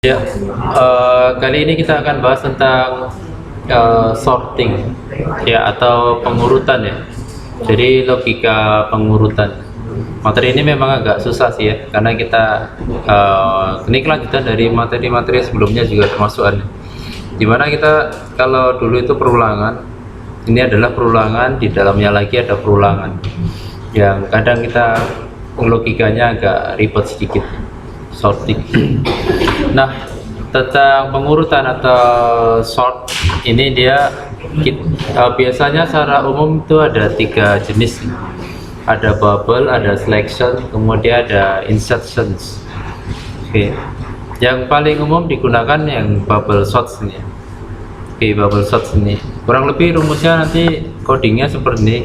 Ya, kali ini kita akan bahas tentang sorting ya atau pengurutan ya. Jadi logika pengurutan. Materi ini memang agak susah sih ya, karena kita ini kelanjutan dari materi-materi sebelumnya juga termasuk dimana kita kalau dulu itu perulangan, ini adalah perulangan, di dalamnya lagi ada perulangan yang kadang kita logikanya agak ribet sedikit, sorting. Nah, tentang pengurutan atau sort ini dia biasanya secara umum itu ada 3 jenis. Ada bubble, ada selection, kemudian ada insertions. Oke. Yang paling umum digunakan yang bubble sorts ini. Oke, bubble sorts ini. Kurang lebih rumusnya nanti codingnya seperti ini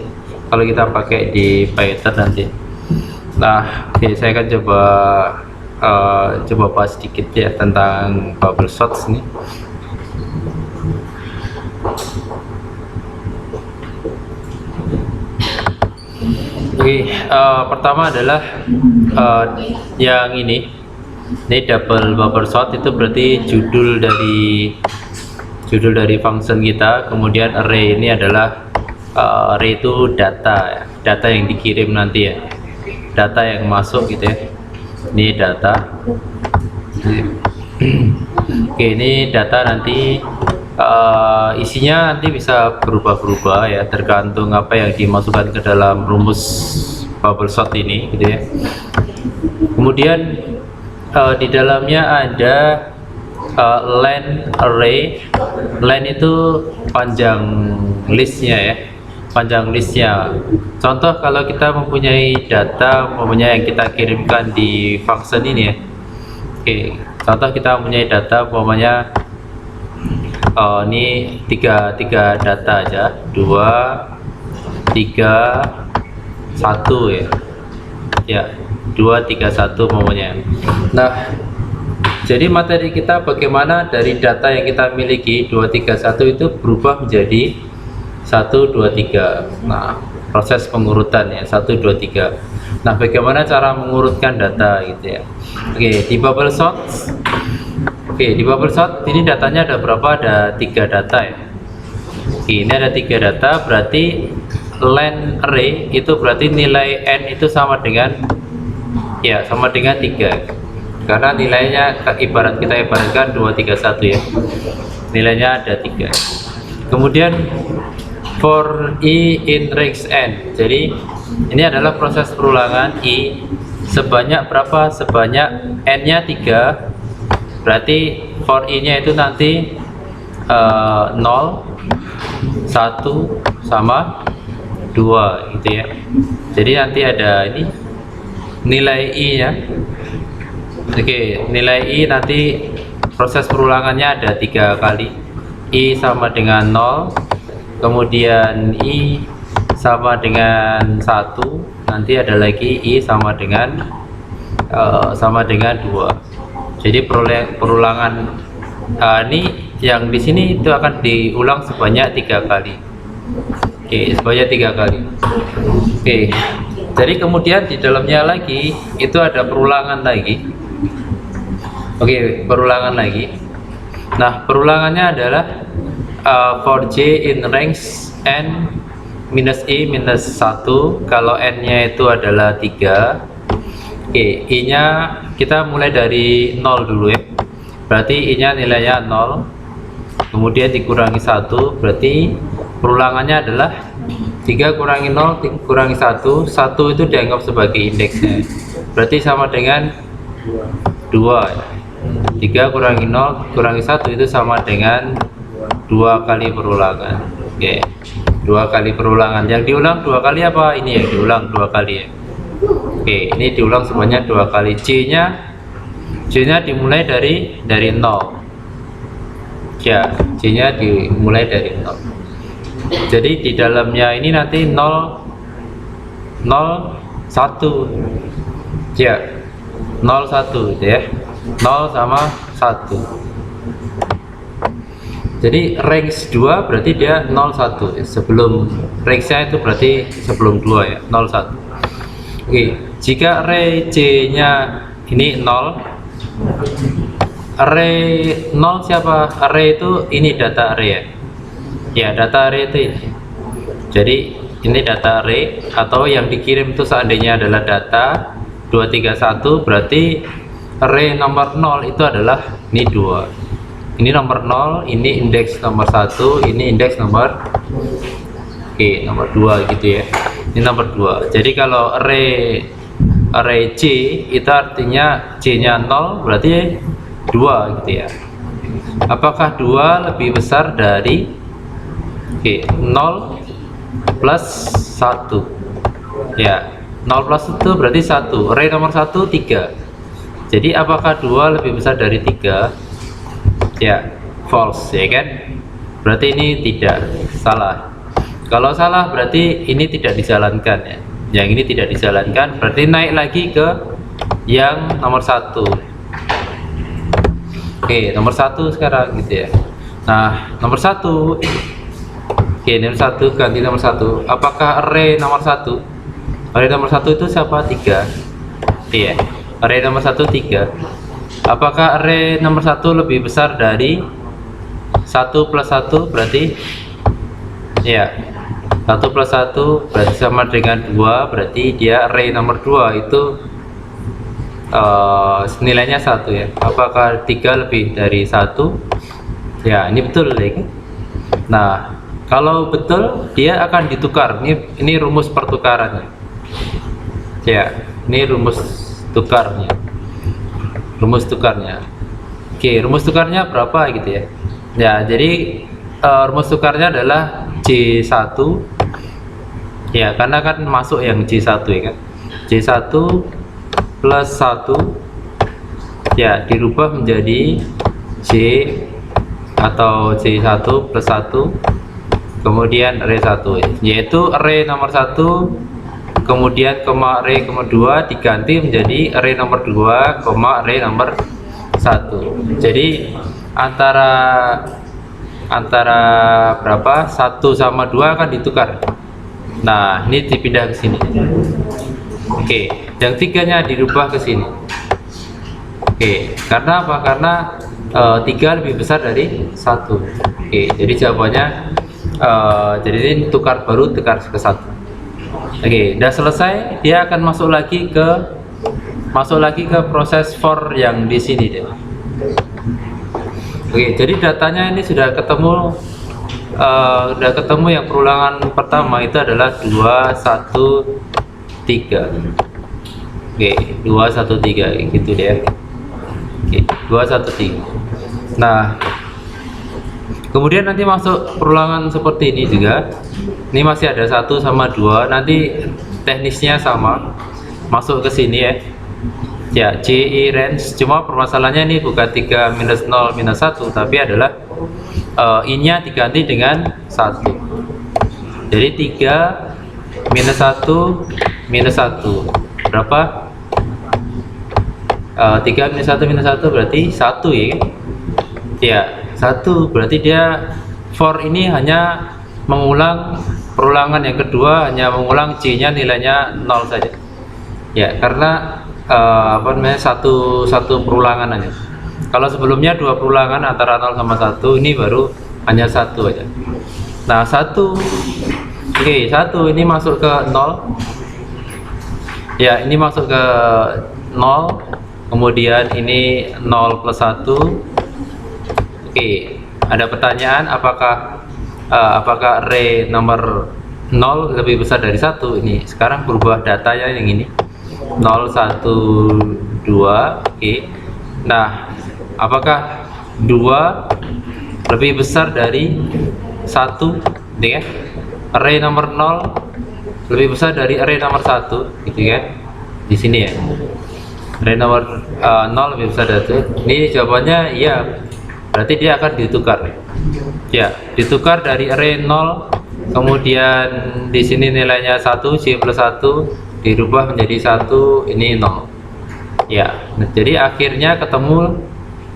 kalau kita pakai di Python nanti. Nah, oke, saya akan coba bahas sedikit ya tentang bubble sorts ini. Oke, pertama adalah yang ini double bubble sort, itu berarti judul dari function kita. Kemudian array ini adalah array itu data yang dikirim nanti ya, data yang masuk gitu ya. Ini data. Oke, ini data nanti isinya nanti bisa berubah-ubah ya, tergantung apa yang dimasukkan ke dalam rumus bubble sort ini gitu ya. Kemudian di dalamnya ada len array. Len itu panjang listnya ya, panjang listnya. Contoh kalau kita mempunyai data yang kita kirimkan di function ini ya. Oke, contoh kita mempunyai data ini tiga data aja, 2, 3, 1 ya, 2, 3, 1 Nah, jadi materi kita bagaimana dari data yang kita miliki 2, 3, 1 itu berubah menjadi 1, 2, 3. Nah, proses pengurutan ya, 1, 2, 3. Nah, bagaimana cara mengurutkan data gitu ya. Oke, di bubble sort. Oke, di bubble sort ini datanya ada berapa? Ada 3 data ya. Oke, ini ada 3 data, berarti len array itu berarti nilai n itu sama dengan 3. Karena nilainya kita ibaratkan 2, 3, 1 ya. Nilainya ada 3. Kemudian for i in range n. Jadi ini adalah proses perulangan i sebanyak berapa? Sebanyak n-nya 3. Berarti for i-nya itu nanti 0, 1 sama 2 gitu ya. Jadi nanti ada ini nilai i-nya. Oke, nilai i nanti proses perulangannya ada 3 kali. I sama dengan 0, kemudian i sama dengan 1, nanti ada lagi i sama dengan 2. Jadi perulangan ini yang di sini itu akan diulang sebanyak 3 kali. Oke, sebanyak 3 kali. Oke, jadi kemudian di dalamnya lagi itu ada perulangan lagi. Oke, perulangan lagi. Nah, perulangannya adalah for j in range n minus i minus 1 kalau n-nya itu adalah 3. Oke, i-nya kita mulai dari 0 dulu ya. Berarti i-nya nilainya 0. Kemudian dikurangi 1, berarti perulangannya adalah 3 kurangi 0 kurangi 1. 1 itu dianggap sebagai indeksnya. Berarti sama dengan 2 ya. 3 kurangi 0 kurangi 1 itu sama dengan 2 kali perulangan. Oke, 2 kali perulangan. Yang diulang 2 kali apa? Ini yang diulang 2 kali ya. Oke, ini diulang sebanyak 2 kali. J-nya dimulai dari 0. Ya, J-nya dimulai dari 0. Jadi di dalamnya ini nanti 0, 1. Ya, 0, 1 gitu ya. 0 sama 1. Jadi range 2 berarti dia 0, 1 ya. Sebelum range-nya itu berarti sebelum 2 ya, 0, 1. Oke, jika array J-nya ini 0, array 0 siapa? Array itu ini data array ya. Ya, data array itu ini. Jadi ini data array, atau yang dikirim itu seandainya adalah data 231, berarti array nomor 0 itu adalah ini 2. Ini nomor 0, ini indeks nomor 1, ini indeks nomor nomor 2 gitu ya. Ini nomor 2. Jadi kalau array C itu artinya C-nya 0, berarti 2 gitu ya. Apakah 2 lebih besar dari 0 plus 1? Ya, 0 plus itu berarti 1. Array nomor 1 3. Jadi apakah 2 lebih besar dari 3? Ya, false ya kan? Berarti ini tidak, salah. Kalau salah berarti ini tidak dijalankan ya. Yang ini tidak dijalankan, berarti naik lagi ke yang nomor 1. Nomor 1 sekarang gitu ya. Nah, nomor 1. Nomor 1 ganti nomor 1. Apakah array nomor 1? Array nomor 1 itu siapa? 3. Iya. Array nomor 1 3. Apakah array nomor 1 lebih besar dari 1 plus 1? Berarti ya, 1 plus 1 berarti sama dengan 2. Berarti dia array nomor 2 itu nilainya 1 ya. Apakah 3 lebih dari 1? Ya, ini betul ya. Nah, kalau betul dia akan ditukar. Ini rumus pertukarannya. Ya, ini rumus tukarnya. Rumus tukarnya. Rumus tukarnya berapa gitu ya. Ya, jadi rumus tukarnya adalah C1. Ya, karena kan masuk yang C1 ya kan. C1 plus 1 ya dirubah menjadi C atau C1 plus 1, kemudian array 1 yaitu array nomor 1, kemudian koma array nomor 2 diganti menjadi array nomor 2, koma array nomor 1. Jadi antara berapa? 1 sama 2 akan ditukar. Nah, ini dipindah ke sini. Yang 3-nya dirubah ke sini. Karena apa? Karena 3 lebih besar dari 1. Jadi jawabannya jadi ini tukar baru, tukar ke 1. Udah selesai, dia akan masuk lagi ke proses for yang di sini deh. Jadi datanya ini sudah ketemu yang perulangan pertama itu adalah 2 1 3. 2 1 3 gitu deh. 2 1 3. Nah, kemudian nanti masuk perulangan seperti ini juga. Ini masih ada 1 sama 2. Nanti teknisnya sama. Masuk ke sini ya. Ya, CI range. Cuma permasalahannya ini bukan 3 minus 0 minus 1, tapi adalah I-nya diganti dengan 1. Jadi 3 minus 1 minus 1. Berapa? 3 minus 1 minus 1 berarti 1 ya. Ya, 1 berarti dia for ini hanya mengulang perulangan yang kedua, hanya mengulang C-nya nilainya 0 saja. Ya, karena satu perulangan aja. Kalau sebelumnya 2 perulangan antara 0 sama 1, ini baru hanya 1 aja. Nah, 1 ini masuk ke 0. Ya, ini masuk ke 0. Kemudian ini 0 plus 1. Ada pertanyaan apakah array nomor 0 lebih besar dari 1? Ini sekarang berubah datanya yang ini 0 1 2. Nah, apakah 2 lebih besar dari 1? Gitu kan? Array nomor 0 lebih besar dari array nomor 1 gitu kan, di sini ya. Array nomor 0 lebih besar dari 1. Ini jawabannya iya, berarti dia akan ditukar ya, ditukar dari array 0, kemudian di sini nilainya 1, C plus 1 dirubah menjadi 1, ini 0 ya. Jadi akhirnya ketemu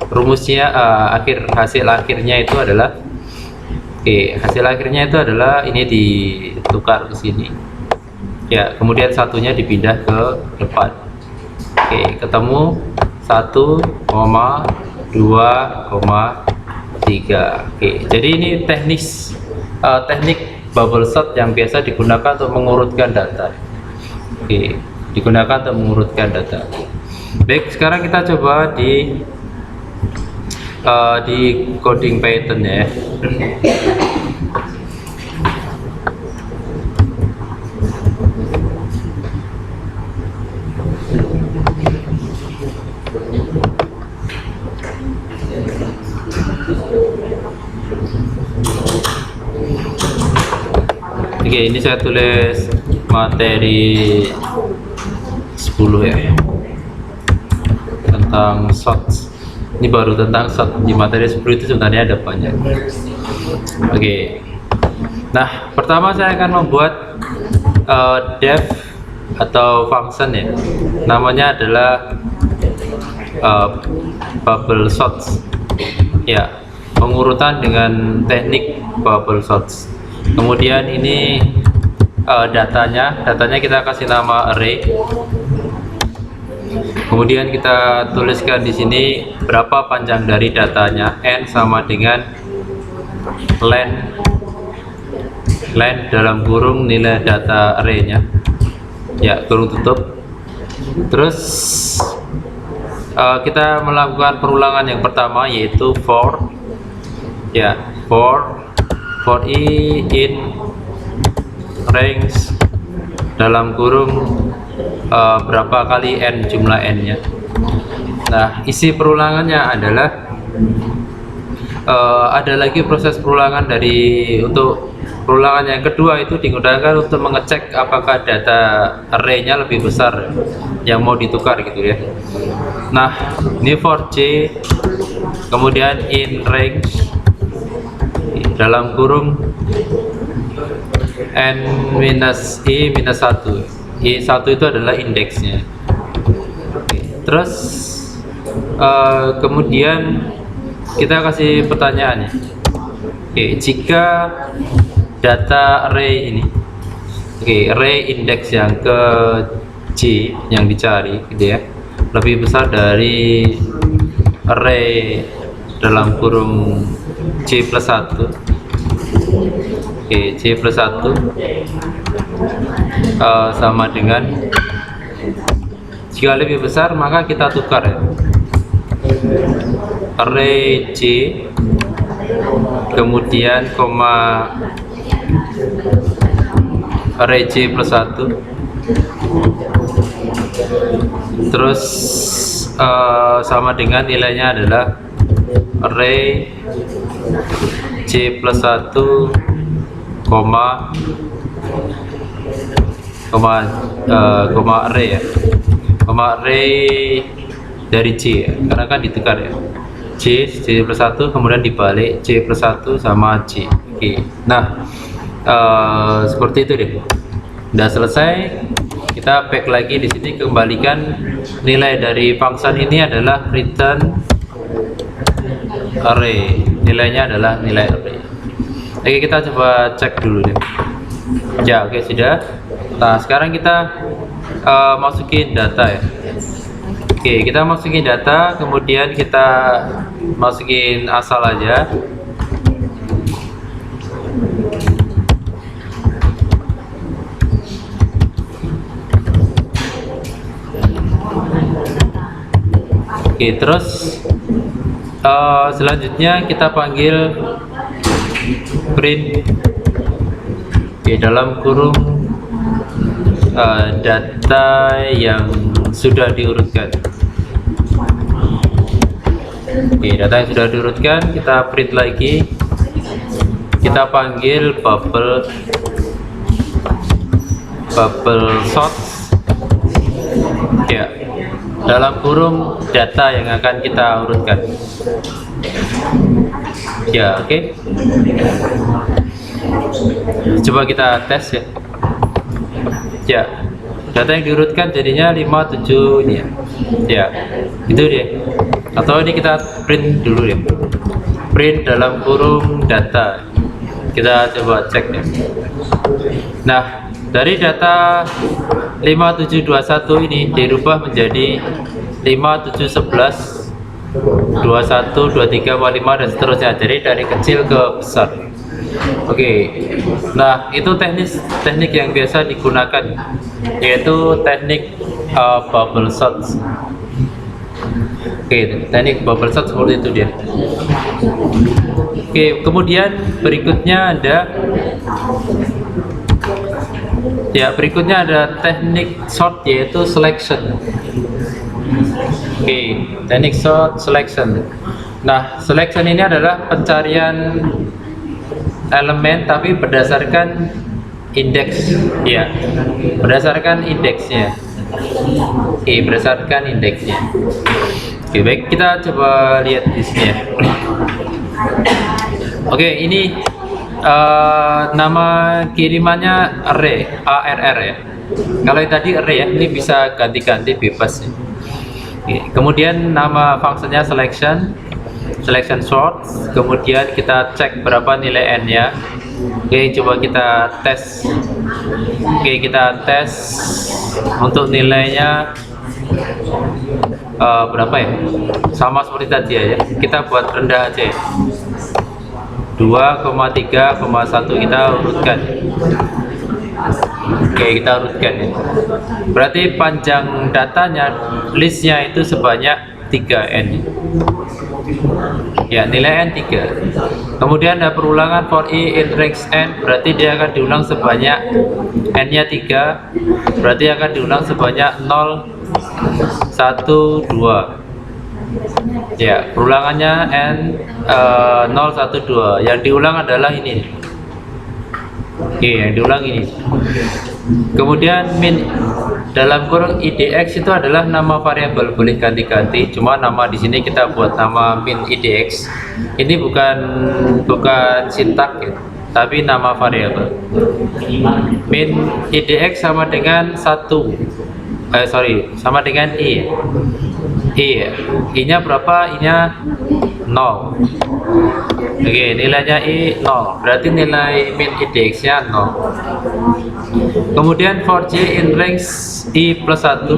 rumusnya, hasil akhirnya itu adalah hasil akhirnya itu adalah ini ditukar ke sini ya, kemudian satunya dipindah ke depan. Ketemu 1, 2,3. Oke, jadi ini teknik bubble sort yang biasa digunakan untuk mengurutkan data. Oke, digunakan untuk mengurutkan data. Baik, sekarang kita coba di coding Python ya. Oke, ini saya tulis materi 10 ya, tentang sorts. Ini baru tentang sort. Di materi 10 itu sebenarnya ada banyak. Oke, nah pertama saya akan membuat def atau function ya, namanya adalah bubble sorts ya, pengurutan dengan teknik bubble sorts. Kemudian ini datanya kita kasih nama array. Kemudian kita tuliskan di sini berapa panjang dari datanya, n sama dengan length dalam kurung nilai data arraynya ya, kurung tutup. Terus kita melakukan perulangan yang pertama, yaitu for ya, for i in range dalam kurung berapa kali n, jumlah n nya. Nah, isi perulangannya adalah ada lagi proses perulangan untuk perulangan yang kedua itu digunakan untuk mengecek apakah data array-nya lebih besar yang mau ditukar gitu ya. Nah, ini for j, kemudian in range dalam kurung n minus i minus 1. i1 itu adalah indeksnya. Terus kemudian kita kasih pertanyaannya. Jika data array ini, array indeks yang ke j yang dicari gitu ya, lebih besar dari array dalam kurung j plus 1. J plus 1 sama dengan, jika lebih besar maka kita tukar ya, array j kemudian koma array j plus 1, terus sama dengan nilainya adalah array j plus 1 koma array ya, koma array dari j ya, karena kan ditukar ya, j plus 1 kemudian dibalik j plus 1 sama j. Nah seperti itu deh. Udah selesai, kita back lagi di sini, kembalikan nilai dari function ini adalah return array, nilainya adalah nilai array. Oke, kita coba cek dulu deh. Ya, oke, sudah. Nah, sekarang kita masukin data ya. Oke, kita masukin data, kemudian kita masukin asal aja. Oke, terus selanjutnya kita panggil print dalam kurung data yang sudah diurutkan. Data yang sudah diurutkan kita print lagi, kita panggil bubble sorts ya, dalam kurung data yang akan kita urutkan ya. Oke, coba kita tes ya. Ya, data yang diurutkan jadinya 57 ini ya. Ya, itu dia. Atau ini kita print dulu ya. Print dalam kurung data. Kita coba cek ya. Nah, dari data 5721 ini dirubah menjadi 5711 21, 23, 45 dan seterusnya. Jadi dari kecil ke besar. Oke. Nah, itu teknik yang biasa digunakan, yaitu teknik bubble shots. Oke, teknik bubble shot seperti itu dia. Oke, kemudian berikutnya ada teknik shot, yaitu selection. Oke, teknik shot selection. Nah, selection ini adalah pencarian elemen tapi berdasarkan indeks, ya, berdasarkan indeksnya. Oke, berdasarkan indeksnya. Oke, baik, kita coba lihat di sini ya. Oke, ini nama kirimannya array, ARR ya. Kalau yang tadi array ya, ini bisa ganti-ganti bebas ya. Oke, kemudian nama fungsinya selection sort. Kemudian kita cek berapa nilai n nya. Oke, coba kita tes. Oke, kita tes untuk nilainya berapa ya? Sama seperti tadi ya. Kita buat rendah aja ya. 2,3,1 kita urutkan. Oke, kita urutkan ya. Berarti panjang datanya, listnya itu sebanyak 3n. Ya, nilai n 3. Kemudian ada perulangan for i in range n, berarti dia akan diulang sebanyak n nya 3, berarti akan diulang sebanyak 0, 1, 2. Ya, perulangannya n 0, 1, 2. Yang diulang adalah ini. Oke, yang diulang ini. Kemudian min dalam kurung idx itu adalah nama variabel, boleh ganti-ganti. Cuma nama di sini kita buat nama min idx. Ini bukan sintak ya, tapi nama variabel. Min idx sama dengan 1. Sama dengan i. I-nya berapa? I-nya 0. Oke, nilainya i 0. Berarti nilai min idx-nya 0. Kemudian for j in range i plus 1.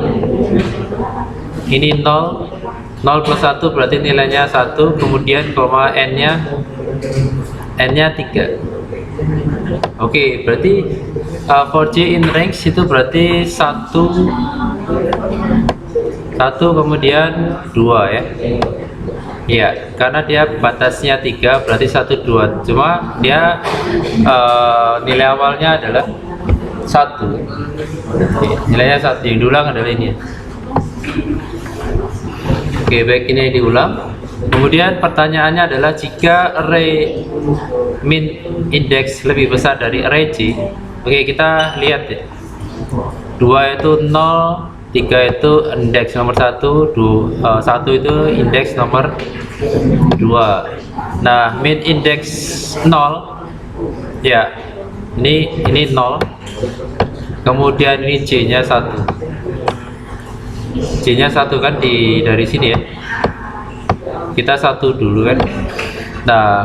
Ini 0. 0 plus 1 berarti nilainya 1. Kemudian koma n-nya 3. Oke, berarti for j in range itu berarti 1 kemudian 2 ya. Iya, karena dia batasnya 3 berarti 1, 2. Cuma dia nilai awalnya adalah 1. Oke, nilainya 1, yang diulang adalah ini. Oke, baik, ini diulang. Kemudian pertanyaannya adalah jika array min index lebih besar dari array j. Oke, kita lihat ya. 2 itu 0, 3 itu indeks nomor 1, 1 itu indeks nomor 2. Nah, min indeks 0 ya, ini 0. Kemudian ini j nya 1. J nya 1 kan dari sini ya. Kita 1 dulu kan. Nah,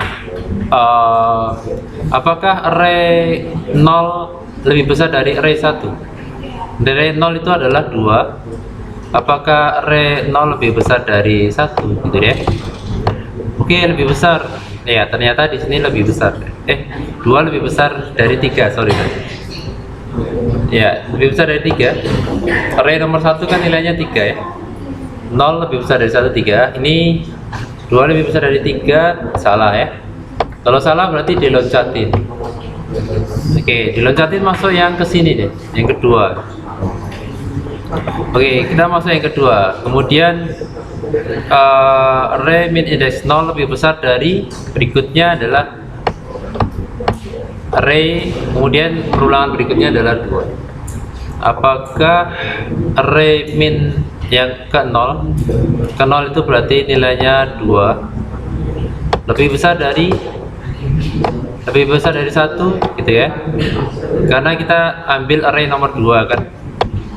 apakah array 0 lebih besar dari array 1? Dari 0 itu adalah 2. Apakah array 0 lebih besar dari 1 gitu ya? Oke, lebih besar. Ya, ternyata di sini lebih besar. 2 lebih besar dari 3, sorry. Ya, lebih besar dari 3. Array nomor 1 kan nilainya 3 ya. 0 lebih besar dari 1, 3. Ini 2 lebih besar dari 3, salah ya. Kalau salah berarti diloncatin. Oke, diloncatin masuk yang ke sini deh, yang kedua. Oke, kita masuk yang kedua. Kemudian array min index 0 lebih besar dari, berikutnya adalah array, kemudian perulangan berikutnya adalah 2. Apakah array min yang ke 0 itu berarti nilainya 2 lebih besar dari 1 gitu ya, karena kita ambil array nomor 2 kan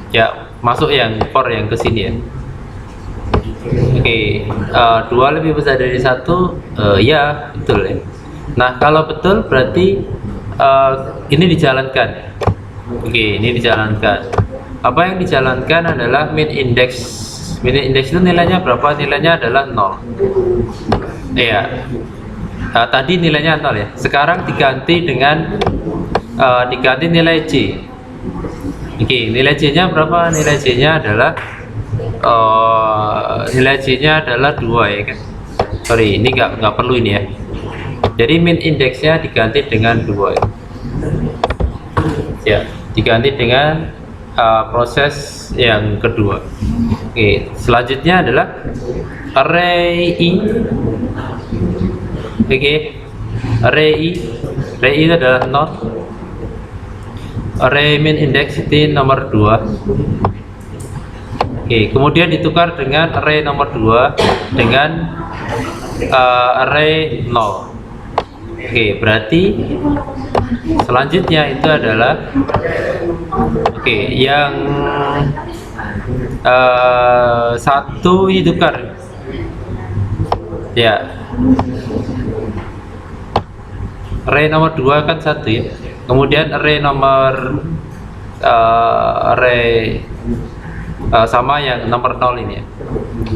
ya, masuk yang for yang ke sini ya. Oke, 2 lebih besar dari 1, ya betul ya. Nah, kalau betul berarti ini dijalankan. Oke, ini dijalankan. Apa yang dijalankan adalah min index Min index itu nilainya berapa? Nilainya adalah 0. Iya. Tadi nilainya 0 ya. Sekarang diganti dengan diganti nilai C. Oke, nilai C-nya berapa? Nilai C-nya adalah nilai C-nya adalah 2 ya kan. Sorry, ini nggak perlu ini ya. Jadi min indeksnya diganti dengan 2 ya. Ya, diganti dengan proses yang kedua. Oke, selanjutnya adalah array I. Oke, array I itu adalah 0. Array min index itu nomor 2. Oke, kemudian ditukar dengan array nomor 2 dengan array 0. Oke, berarti selanjutnya itu adalah yang satu ditukar ya. Array nomor 2 kan 1 ya. Kemudian array nomor sama yang nomor 0 ini ya.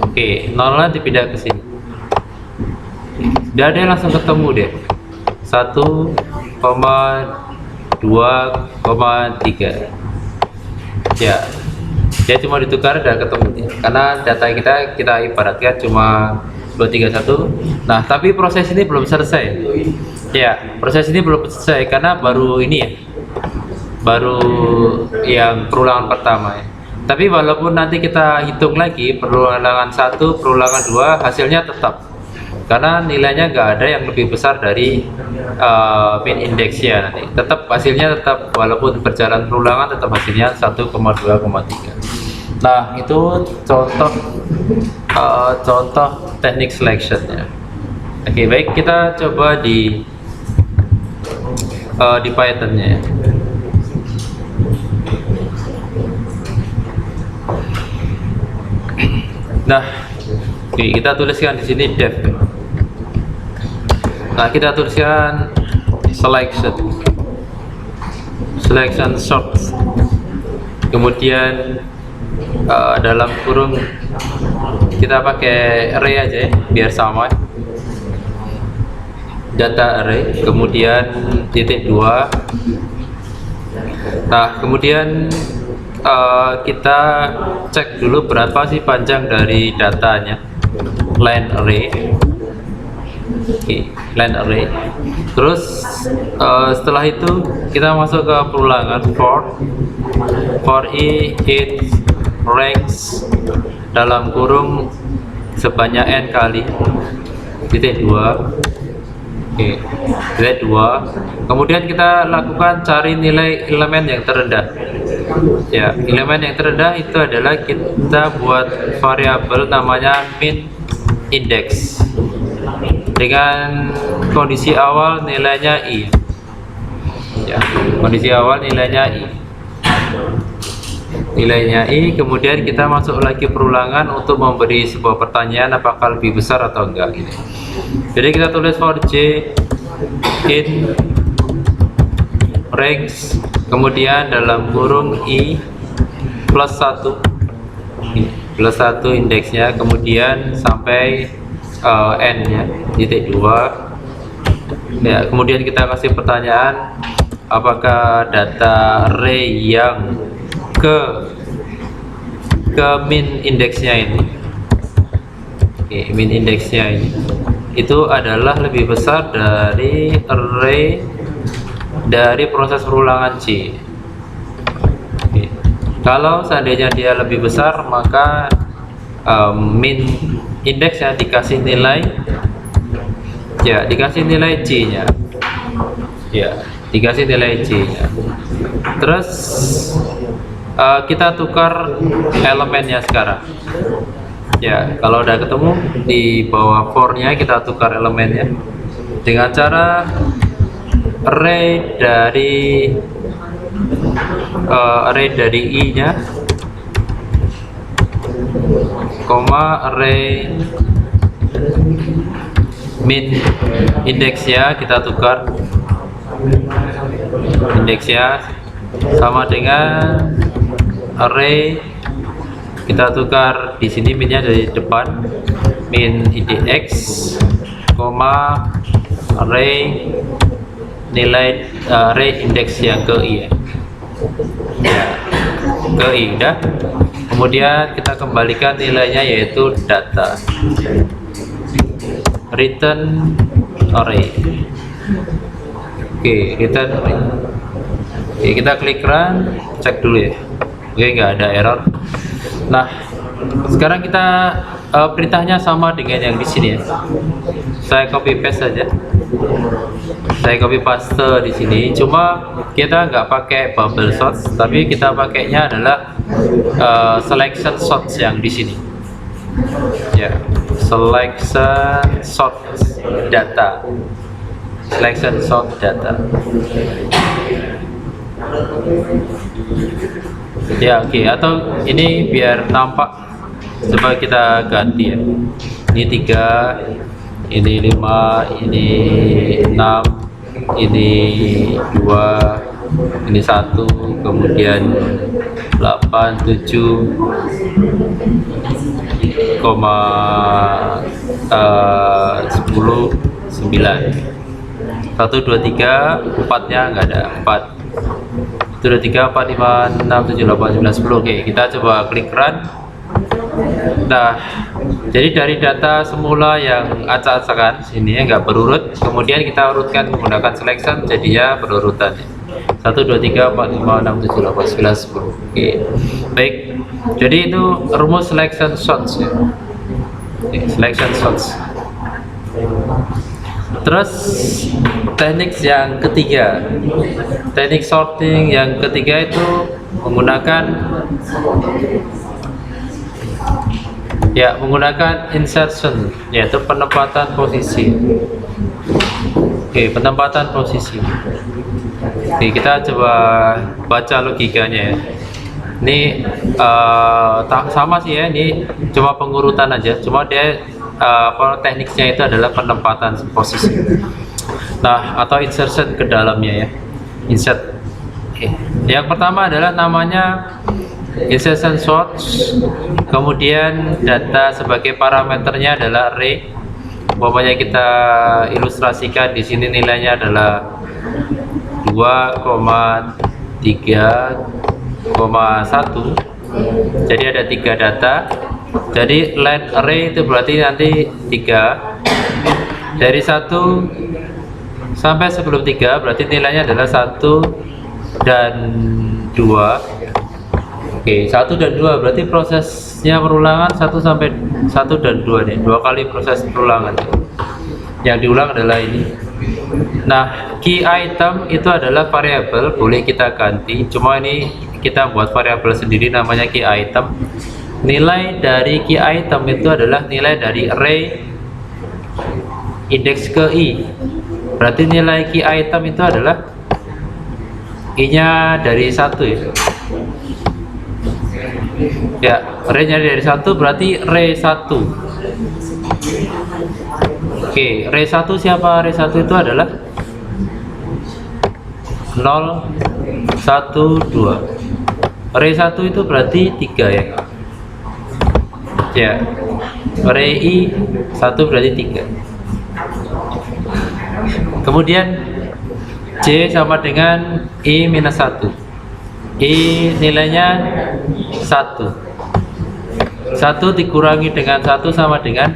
Oke, 0-nya dipindah ke sini. Sudah ada langsung ketemu deh. 1,2,3 ya. Dia cuma ditukar dan ketemu nih. Karena data kita ibaratkan cuma 231. Nah, tapi proses ini belum selesai. Ya, proses ini belum selesai karena baru ini ya. Baru yang perulangan pertama ya. Tapi walaupun nanti kita hitung lagi perulangan 1, perulangan 2, hasilnya tetap. Karena nilainya nggak ada yang lebih besar dari min indeksnya nanti. Tetap hasilnya tetap walaupun berjalan perulangan tetap hasilnya 1,2,3. Nah, itu contoh teknik selection ya. Oke, baik, kita coba di Python-nya ya. Nah, oke, kita tuliskan di sini def. Nah, kita tuliskan selection sort. Kemudian dalam kurung kita pakai array aja ya, biar sama. Data array, kemudian titik 2. Nah, kemudian kita cek dulu berapa sih panjang dari datanya, len array. Oke, len array. Terus setelah itu kita masuk ke perulangan for i it ranks dalam kurung sebanyak n kali titik 2. Oke, titik 2. Kemudian kita lakukan cari nilai elemen yang terendah. Ya, elemen yang terendah itu adalah kita buat variabel namanya min index dengan kondisi awal nilainya i. Ya, kondisi awal nilainya i. Kemudian kita masuk lagi perulangan untuk memberi sebuah pertanyaan apakah lebih besar atau enggak gitu. Jadi kita tulis for j in ranks, kemudian dalam kurung i plus 1 indeksnya, kemudian sampai n nya titik 2 ya. Kemudian kita kasih pertanyaan apakah data array yang ke min indeksnya ini, min indeksnya ini itu adalah lebih besar dari array dari proses perulangan C. Kalau seandainya dia lebih besar, maka min indeksnya dikasih nilai ya, dikasih nilai C nya ya, dikasih nilai C nya. Terus kita tukar elemennya sekarang ya. Kalau udah ketemu di bawah for-nya kita tukar elemennya dengan cara array dari i nya koma array min indeksnya kita tukar, indeksnya sama dengan array Kita tukar di sini minnya dari depan, min id x, koma array nilai array indeks yang ke i ya. Ke i udah. Kemudian kita kembalikan nilainya yaitu data, return array. Oke, return array. Oke, kita klik run, cek dulu ya. Oke, nggak ada error. Nah, sekarang kita perintahnya sama dengan yang di sini ya. Saya copy paste saja. Saya copy paste di sini. Cuma kita nggak pakai bubble sorts, tapi kita pakainya adalah selection sorts yang di sini. Ya, selection sort data. Selection sort data. Ya, oke. Atau ini biar nampak, coba kita ganti ya. Ini 3, ini 5, ini 6, ini 2, ini 1, kemudian 8, 7, 10, 9. 1, 2, 3, 4-nya nggak ada, 4. 1, 2, 3, 4, 5, 6, 7, 8, 9, 10. Oke, kita coba klik run. Nah, jadi dari data semula yang acak-acakan sini ya, nggak berurut, kemudian kita urutkan menggunakan selection, jadinya berurutan. 1, 2, 3, 4, 5, 6, 7, 8, 9, 10. Oke, baik. Jadi itu rumus selection sorts ya. Oke, selection sorts. Terus teknik yang ketiga, teknik sorting yang ketiga itu menggunakan insertion, yaitu penempatan posisi. Oke, penempatan posisi. Oke, kita coba baca logikanya ya. Ini sama sih ya, ini cuma pengurutan aja, cuma dia tekniknya itu adalah penempatan posisi. Nah, atau insertion ke dalamnya ya, insert. Oke. Yang pertama adalah namanya insertion sorts, kemudian data sebagai parameternya adalah array. Umpamanya kita ilustrasikan di sini nilainya adalah 2,3,1. Jadi ada 3 data. Jadi len array itu berarti nanti 3 dari 1 sampai sebelum 3, berarti nilainya adalah 1 dan 2. Oke, 1 dan 2 berarti prosesnya perulangan 1 sampai 1 dan 2 nih, 2 kali proses perulangan. Yang diulang adalah ini. Nah, key item itu adalah variabel, boleh kita ganti, cuma ini kita buat variabel sendiri namanya key item. Nilai dari key item itu adalah nilai dari array indeks ke i. Berarti nilai key item itu adalah i-nya dari 1 ya. Ya, array-nya dari 1 berarti array 1. Oke, array 1 siapa? Array 1 itu adalah 0, 1, 2. Array 1 itu berarti 3 ya. Ya, array i 1 berarti 3. Kemudian J sama dengan i minus 1. I nilainya 1. 1 dikurangi dengan 1 sama dengan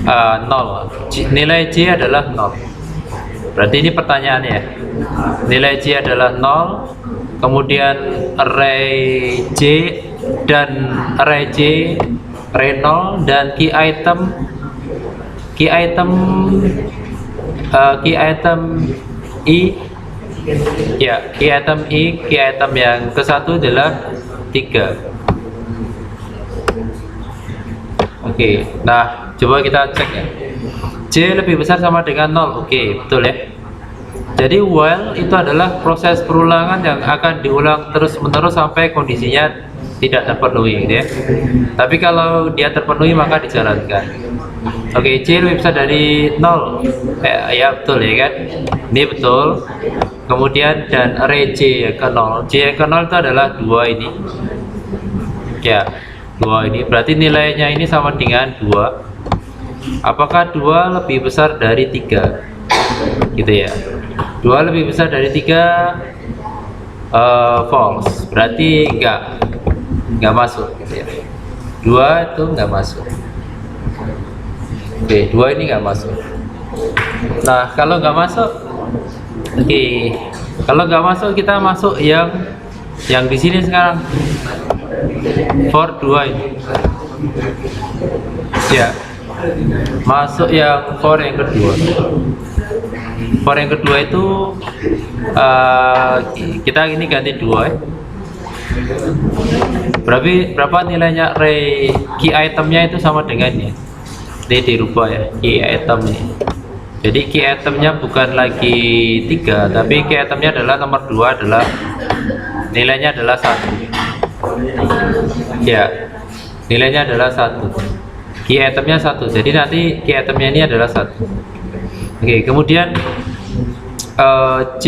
0. Nilai J adalah 0. Berarti ini pertanyaannya. Nilai J adalah 0. Kemudian array J dan array J, array 0 dan key item I ya, key item yang ke 1 adalah 3. Oke, nah coba kita cek ya. J lebih besar sama dengan 0. Oke, betul ya. Jadi while itu adalah proses perulangan yang akan diulang terus-menerus sampai kondisinya tidak terpenuhi gitu ya. Tapi kalau dia terpenuhi maka dijalankan. Oke, J lebih besar dari 0. Ya betul ya kan. Ini betul. Kemudian dan array J yang ke 0. J yang ke 0 itu adalah 2 ini. Ya, 2 ini berarti nilainya ini sama dengan 2. Apakah 2 lebih besar dari 3? Gitu ya. 2 lebih besar dari 3, false. Berarti enggak masuk gitu ya. 2 itu enggak masuk. Oke, 2 ini enggak masuk. Nah, kalau enggak masuk, oke. Kalau enggak masuk, kita masuk yang di sini sekarang. For 2 ini. Ya. Masuk yang for yang kedua. For yang kedua itu kita ini ganti 2 ya. Berapa nilainya key itemnya itu sama dengan ini. Ini dirubah ya, key item ini. Jadi key itemnya bukan lagi 3, tapi key itemnya adalah nomor 2 adalah nilainya adalah 1. Ya, nilainya adalah 1. Key itemnya 1. Jadi nanti key itemnya ini adalah 1. Oke, kemudian C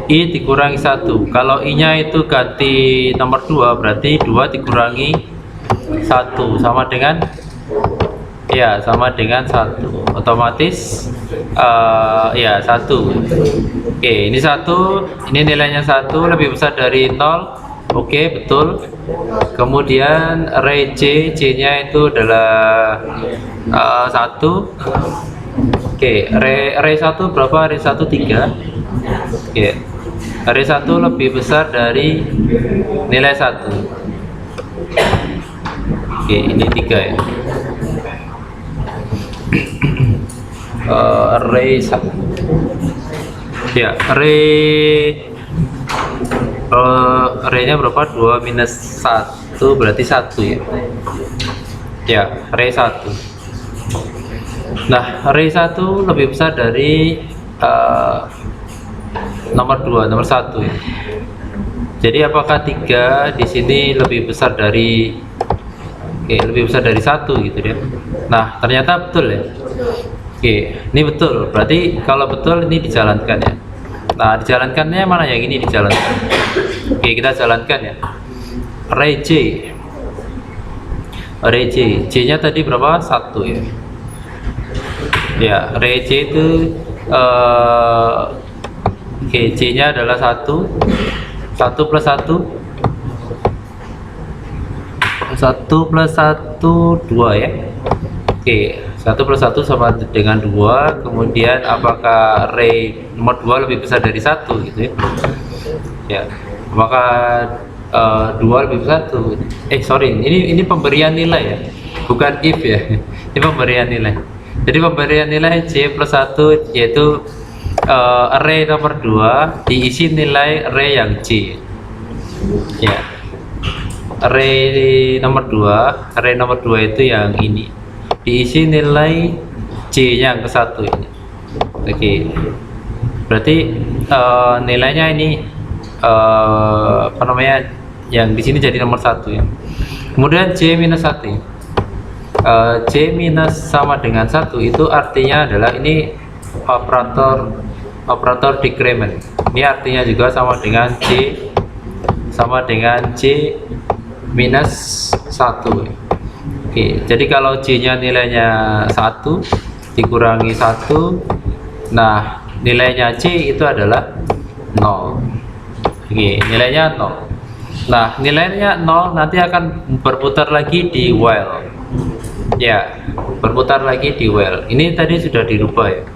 I dikurangi 1. Kalau I nya itu ganti nomor 2, berarti 2 dikurangi 1 sama dengan, ya, sama dengan 1. Otomatis ya 1. Oke, ini 1, ini nilainya 1 lebih besar dari 0. Oke, betul. Kemudian array C nya itu adalah 1. Oke, array 1 berapa? Array 1 3. Oke, array 1 lebih besar dari nilai 1. Oke, ini 3 ya. Array 1. Ya, array-nya berapa? 2 minus 1 berarti 1 ya. Ya, array 1. Nah, array 1 lebih besar dari nomor 2, nomor 1 ya. Jadi apakah 3 di sini lebih besar dari, oke, lebih besar dari 1 gitu ya. Nah, ternyata betul ya. Oke, ini betul. Berarti kalau betul ini dijalankan ya. Nah, dijalankannya mana yang ini dijalankan? Oke, kita jalankan ya. Array C. Array C. C-nya tadi berapa? 1 ya. Ya, array C itu oke, C-nya adalah 1. 1 plus 1. 1 plus 1 2 ya. Oke, 1 plus 1 sama dengan 2. Kemudian apakah array nomor 2 lebih besar dari 1 gitu ya. Ya, apakah 2 lebih besar 1. Sorry, ini pemberian nilai ya, bukan if ya. Ini pemberian nilai. Jadi pemberian nilai C plus 1 yaitu array nomor 2 diisi nilai array yang C. Ya. Array nomor 2 itu yang ini. Diisi nilai C-nya yang ke-1 ini. Oke. Berarti nilainya ini apa namanya? Yang di sini jadi nomor 1 ya. Kemudian C minus 1. C minus sama dengan 1 itu artinya adalah ini operator decrement. Ini artinya juga sama dengan C minus 1. Oke, jadi kalau C-nya nilainya 1 dikurangi 1, nah nilainya C itu adalah 0. Oke, nilainya 0. Nah, nilainya 0 nanti akan berputar lagi di while. Ya, berputar lagi di while. Ini tadi sudah dirubah ya.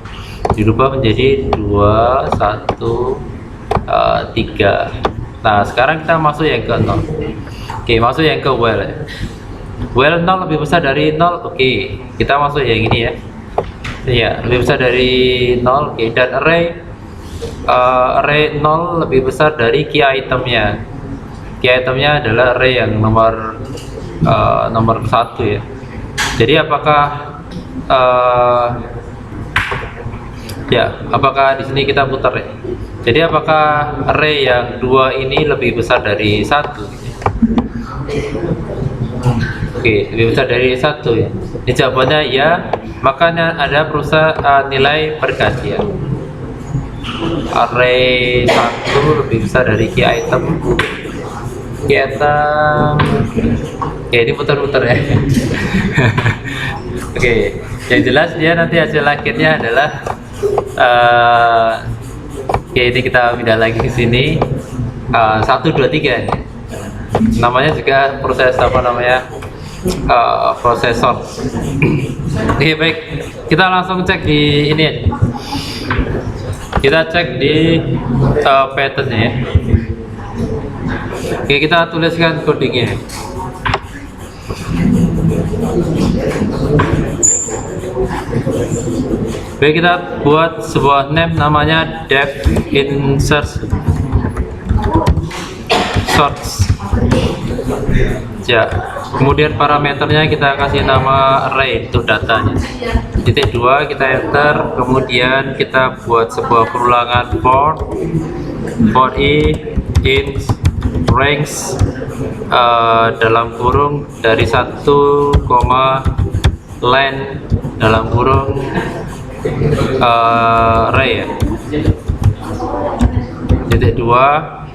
Dirubah menjadi 2, 1, 3. Nah, sekarang kita masuk yang ke 0. Oke, masuk yang ke while ya. While 0 lebih besar dari 0. Oke, kita masuk yang ini ya. Ya, lebih besar dari 0. Oke, dan array 0 lebih besar dari key itemnya. Key itemnya adalah array yang nomor 1 ya. Jadi apakah apakah di sini kita putar ya? Jadi apakah array yang 2 ini lebih besar dari 1? Oke, lebih besar dari 1 ya. Ini jawabannya ya, makanya ada perusahaan nilai pergantian. Array 1 lebih besar dari key item. Key item Oke, ini putar-putar ya. Oke, yang jelas dia nanti hasil akhirnya adalah oke, ini kita pindah lagi ke sini. 1, 2, 3 ini. Namanya juga proses apa namanya? Prosesor. Oke, baik. Kita langsung cek di ini aja. Kita cek di pattern-nya ya. Oke, kita tuliskan codingnya. Oke, kita buat sebuah name namanya dev insert source ya. Kemudian parameternya kita kasih nama array untuk datanya. Titik 2 kita enter, kemudian kita buat sebuah perulangan for i int range dalam kurung dari 1, len dalam kurung array ya. Titik 2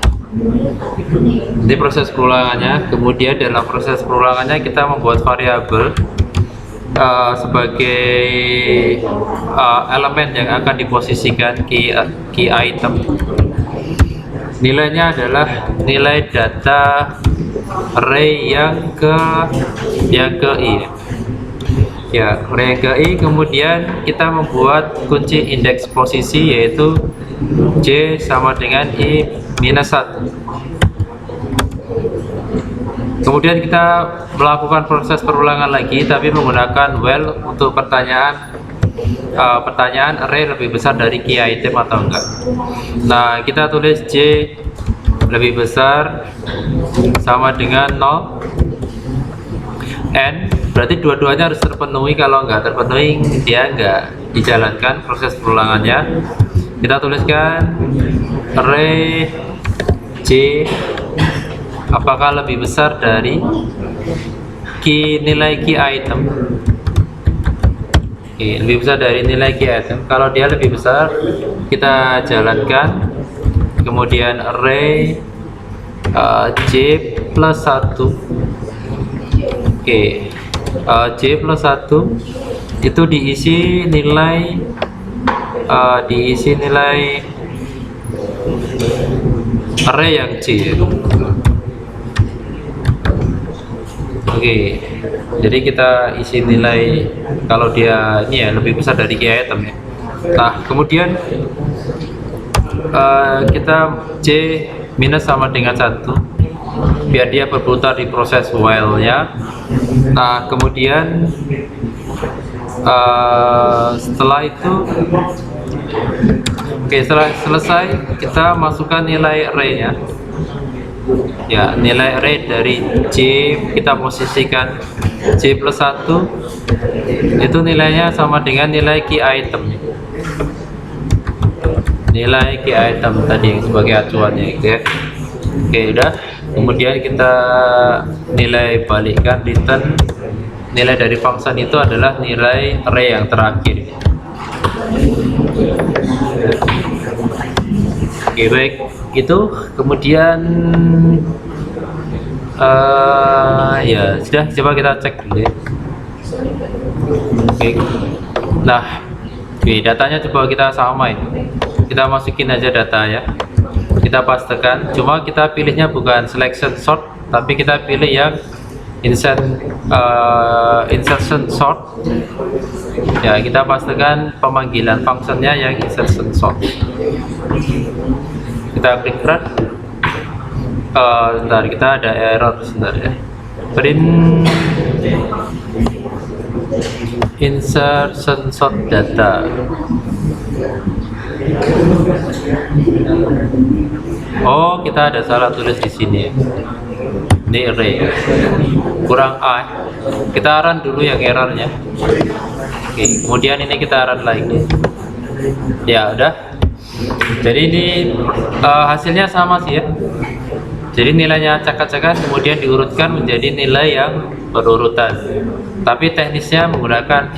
ini proses perulangannya. Kemudian dalam proses perulangannya kita membuat variabel sebagai elemen yang akan diposisikan key item. Nilainya adalah nilai data array yang ke i ya, array yang ke i. Kemudian kita membuat kunci indeks posisi yaitu j sama dengan i minus 1. Kemudian kita melakukan proses perulangan lagi tapi menggunakan while untuk pertanyaan array lebih besar dari key item atau enggak. Nah, kita tulis j lebih besar sama dengan 0, n berarti dua-duanya harus terpenuhi. Kalau enggak terpenuhi dia enggak dijalankan proses perulangannya. Kita tuliskan array j apakah lebih besar dari nilai key item. Oke, lebih besar dari nilai key item. Kalau dia lebih besar kita jalankan. Kemudian array j plus 1. Oke, j plus 1 itu diisi nilai array yang j. Oke, jadi kita isi nilai kalau dia ini ya lebih besar dari key item ya. Nah, kemudian kita j minus sama dengan 1 biar dia berputar di proses while nya. Nah, kemudian setelah itu setelah selesai kita masukkan nilai array nya ya. Nilai array dari j kita posisikan j plus 1 itu nilainya sama dengan nilai key item, nilai key item tadi yang sebagai acuannya gitu ya. Oke, udah. Kemudian kita nilai balikkan return nilai dari function itu adalah nilai array yang terakhir. Oke, baik, itu kemudian ya sudah, coba kita cek dulu ya. Oke, nah, oke, datanya coba kita samain, kita masukin aja data ya, kita pastekan. Cuma kita pilihnya bukan selection sort tapi kita pilih yang insertion sort ya. Kita pastikan pemanggilan fungsinya yang insertion sort. Kita klik run. Sebentar, kita ada error sebentar ya. Print insertion sort data. Oh, kita ada salah tulis di sini. Ini array kurang a. Kita run dulu yang errornya. Oke, kemudian ini kita run lagi. Ya udah. Jadi ini hasilnya sama sih ya. Jadi nilainya acak-acakan kemudian diurutkan menjadi nilai yang berurutan. Tapi teknisnya menggunakan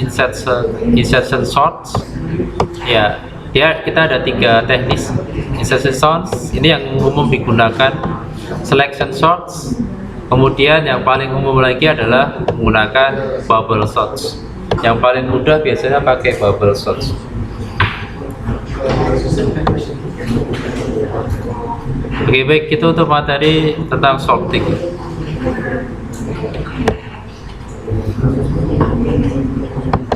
insertion sort. Ya, kita ada 3 teknis insertion sort. Ini yang umum digunakan. Selection sort, Kemudian yang paling umum lagi adalah menggunakan bubble shots. Yang paling mudah biasanya pakai bubble shots. Oke, baik, itu untuk materi tentang sorting.